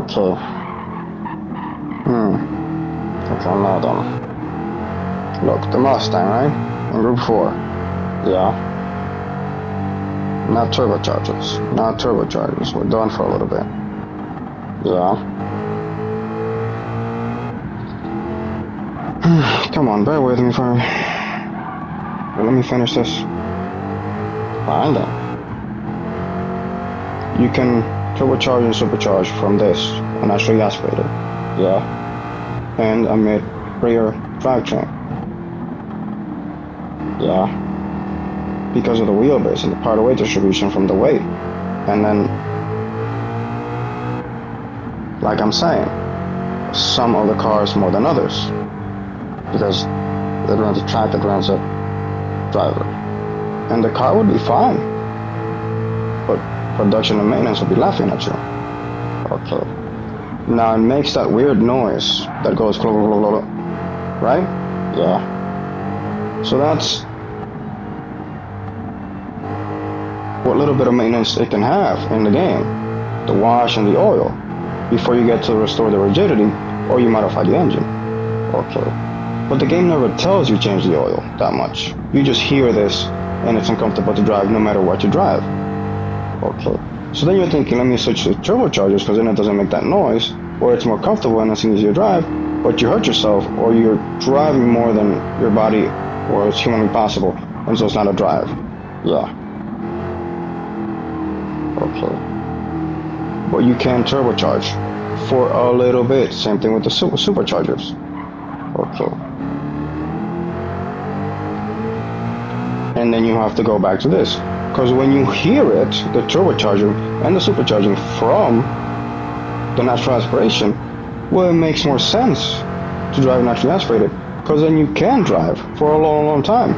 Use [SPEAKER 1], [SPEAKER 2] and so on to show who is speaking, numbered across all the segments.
[SPEAKER 1] Okay. Okay, now then. Look, the Mustang, right? In Group 4. Yeah. Not turbochargers. Not turbochargers. We're done for a little bit. Yeah. Come on, bear with me for... Let me finish this. Fine then. You can turbocharge and supercharge from this, a naturally aspirated. Yeah. And a mid-rear drivetrain. Yeah. Because of the wheelbase and the power to weight distribution from the weight. And then, like I'm saying, some of the cars more than others. Because it runs a track that runs a driver. And the car would be fine. But production and maintenance will be laughing at you. Okay. Now it makes that weird noise that goes blah, blah, blah, blah, right? Yeah. So that's what little bit of maintenance it can have in the game. The wash and the oil before you get to restore the rigidity or you modify the engine. Okay. But the game never tells you change the oil that much. You just hear this and it's uncomfortable to drive no matter what you drive. Okay. So then you're thinking, let me switch to turbochargers because then it doesn't make that noise, or it's more comfortable and it's an easier drive, but you hurt yourself or you're driving more than your body or it's humanly possible, and so it's not a drive. Yeah. Okay. But you can turbocharge for a little bit. Same thing with the superchargers. Okay. And then you have to go back to this. Because when you hear it, the turbocharging and the supercharging from the natural aspiration, well, it makes more sense to drive naturally aspirated. Because then you can drive for a long, long time.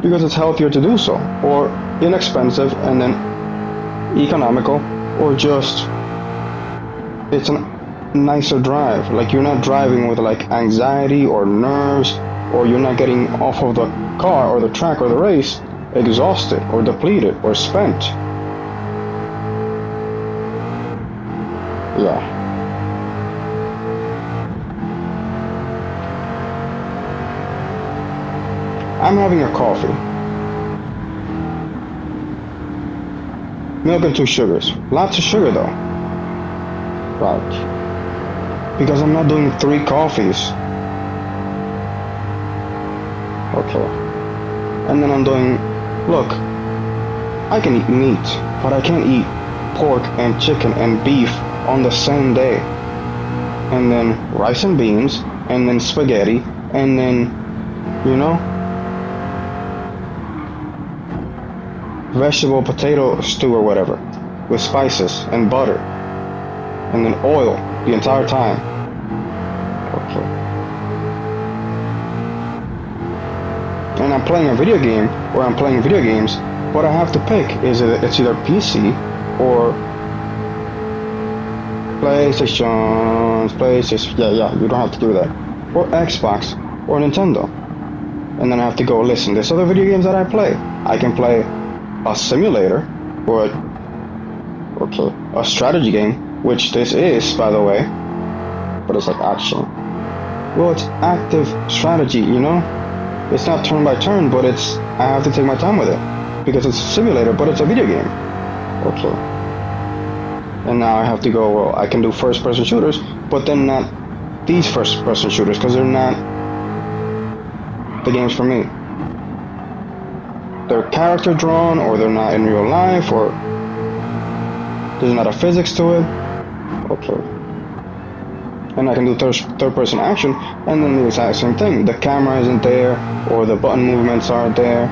[SPEAKER 1] Because it's healthier to do so. Or inexpensive and then economical. Or just, it's a nicer drive. Like you're not driving with like anxiety or nerves. Or you're not getting off of the car or the track or the race exhausted or depleted or spent. Yeah. I'm having a coffee. Milk and 2 sugars. Lots of sugar though. Right. Because I'm not doing 3 coffees. Okay. And then I'm doing, look, I can eat meat, but I can't eat pork and chicken and beef on the same day. And then rice and beans, and then spaghetti, and then, you know, vegetable potato stew or whatever, with spices and butter, and then oil the entire time. Okay. And I'm playing a video game, or I'm playing video games, what I have to pick is it's either PC or PlayStation, yeah, you don't have to do that, or Xbox or Nintendo. And then I have to go listen. There's other video games that I play. I can play a simulator or a strategy game, which this is, by the way, but it's like action. Well, it's active strategy, you know. It's not turn by turn, but I have to take my time with it because it's a simulator, but it's a video game. Okay. And now I have to go, well, I can do first-person shooters, but then not these first-person shooters because they're not the games for me. They're character drawn, or they're not in real life, or there's not a physics to it. Okay. And I can do third-person action, and then the exact same thing. The camera isn't there, or the button movements aren't there,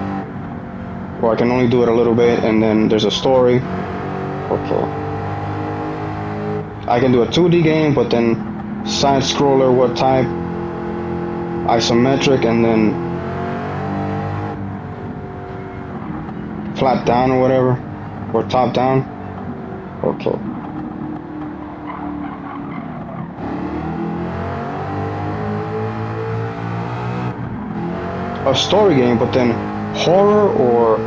[SPEAKER 1] or I can only do it a little bit, and then there's a story. Okay. I can do a 2D game, but then side-scroller, what type? Isometric, and then flat down or whatever, or top down. Okay. A story game, but then horror or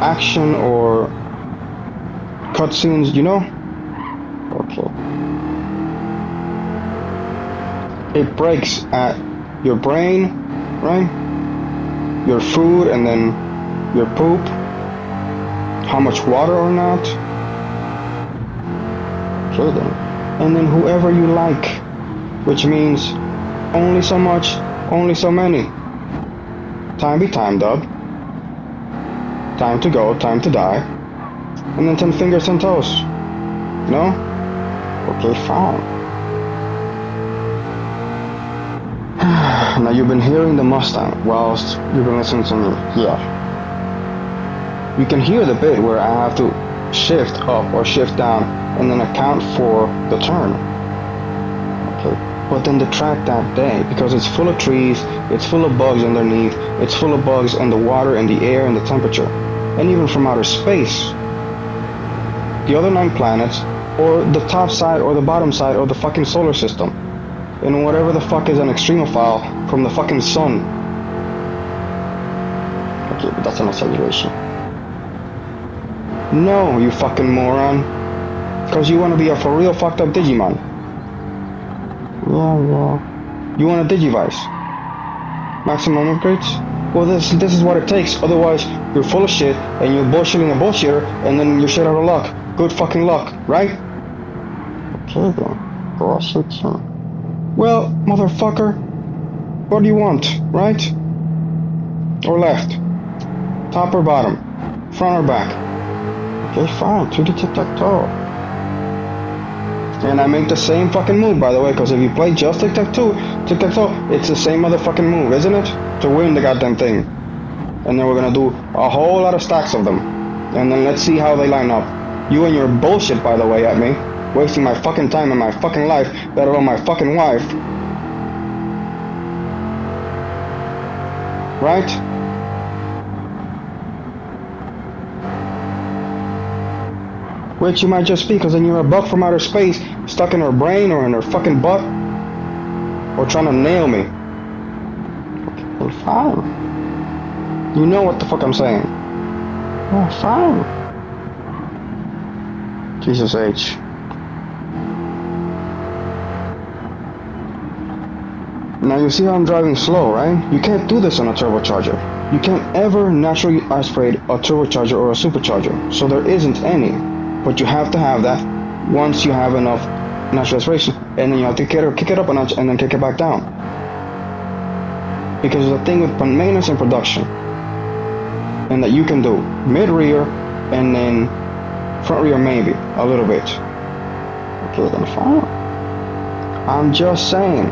[SPEAKER 1] action or cutscenes, you know? Okay. it breaks at your brain, right? Your food, and then your poop, how much water or not. So then, and then whoever you like, which means only so much, only so many. Time be time, dub. Time to go, time to die. And then 10 fingers, 10 toes. No? Okay, fine. Now you've been hearing the Mustang whilst you've been listening to me. Yeah. You can hear the bit where I have to shift up or shift down and then account for the turn. Okay. But then the track that day, because it's full of trees, it's full of bugs underneath, it's full of bugs in the water and the air and the temperature, and even from outer space. The other 9 planets, or the top side or the bottom side of the fucking solar system, and whatever the fuck is an extremophile from the fucking sun. Okay, but that's an exaggeration. No, you fucking moron. Because you want to be a for real fucked up Digimon. Yeah. You want a Digivice? Maximum upgrades? Well, this is what it takes. Otherwise, you're full of shit, and you're bullshitting a bullshitter, and then you're shit out of luck. Good fucking luck, right? Okay then. Bullshit. Well, motherfucker, what do you want, right? Or left? Top or bottom? Front or back? Okay, fine, 2D tic-tac-toe. And I make the same fucking move, by the way, because if you play just tic-tac-toe, it's the same motherfucking move, isn't it? To win the goddamn thing. And then we're gonna do a whole lot of stacks of them. And then let's see how they line up. You and your bullshit, by the way, at me. Wasting my fucking time and my fucking life, let alone my fucking wife. Right? Which you might just be, because then you're a bug from outer space, stuck in her brain or in her fucking butt, or trying to nail me. Okay, well, fine. You know what the fuck I'm saying. Oh, fine. Jesus H. Now you see how I'm driving slow, right? You can't do this on a turbocharger. You can't ever naturally aspirate a turbocharger or a supercharger, so there isn't any. But you have to have that once you have enough natural aspiration, and then you have to kick it up a notch and then kick it back down. Because there's a thing with maintenance and production, and that you can do mid-rear and then front rear maybe a little bit. Okay, then fine. I'm just saying.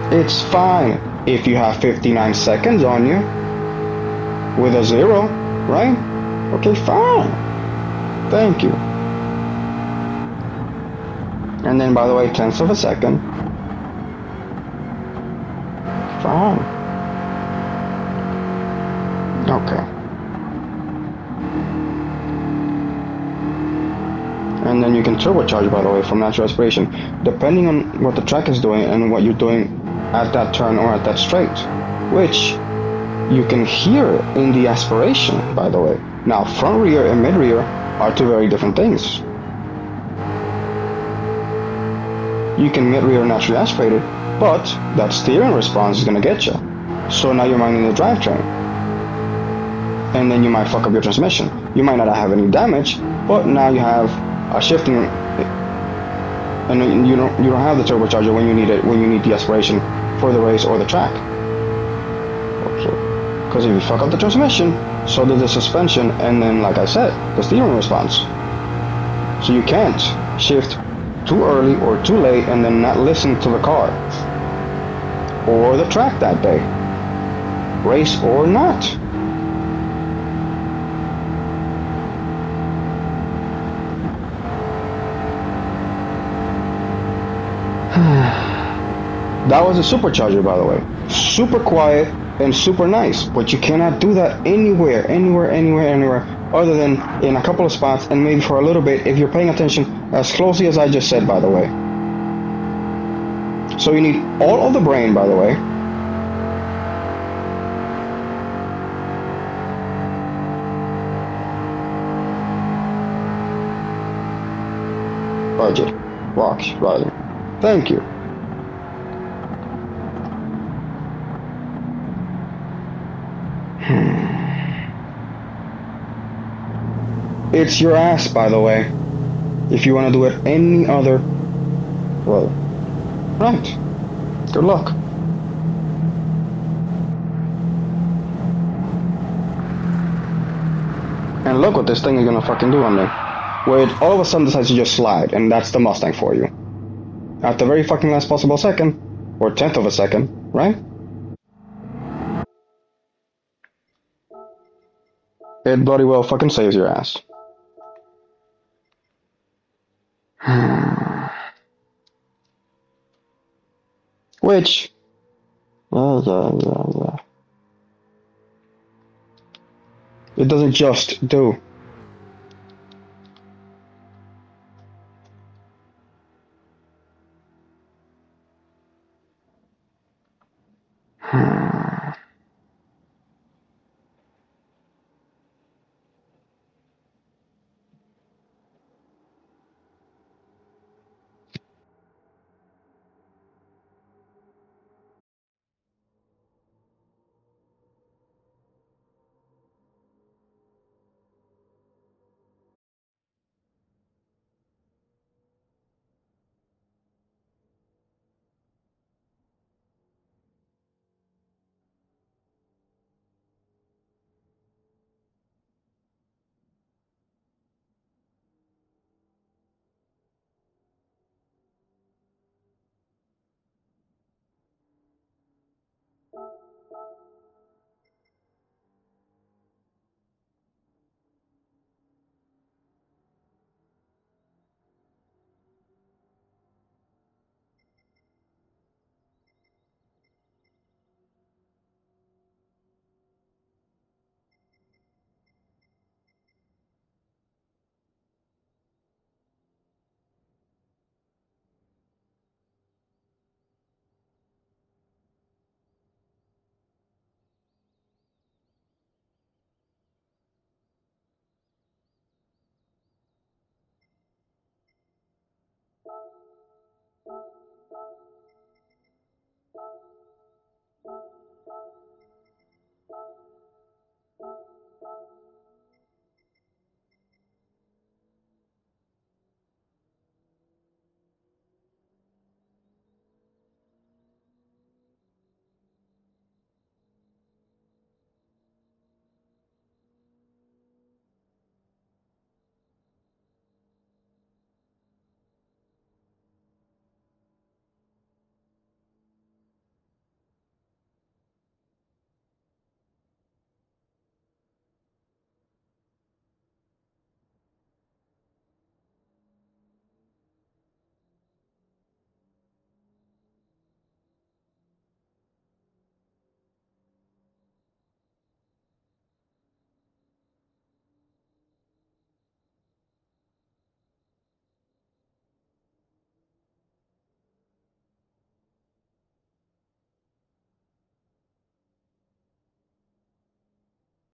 [SPEAKER 1] It's fine if you have 59 seconds on you with a 0, right? Okay, fine. Thank you. And then, by the way, tenths of a second. Fine. Okay. And then you can turbocharge, by the way, from natural aspiration, depending on what the track is doing and what you're doing at that turn or at that straight, which you can hear in the aspiration, by the way. Now, front rear and mid rear are 2 very different things. You can mid rear naturally aspirated, but that steering response is gonna get you. So now you're minding the drivetrain, and then you might fuck up your transmission. You might not have any damage, but now you have a shifting, and you don't have the turbocharger when you need it, when you need the aspiration for the race or the track. Okay. Because if you fuck up the transmission, so does the suspension, and then, like I said, the steering response. So you can't shift too early or too late and then not listen to the car or the track that day, race or not. That was a supercharger, by the way. Super quiet and super nice, but you cannot do that anywhere other than in a couple of spots and maybe for a little bit if you're paying attention as closely as I just said, by the way. So you need all of the brain, by the way, Budget. Rocks. Riding. Thank you. It's your ass, by the way. If you want to do it any other... Well... Right. Good luck. And look what this thing is gonna fucking do on me. Where it all of a sudden decides to just slide, and that's the Mustang for you. At the very fucking last possible second, or 10th of a second, right? It bloody well fucking saves your ass. Which... Yeah. It doesn't just do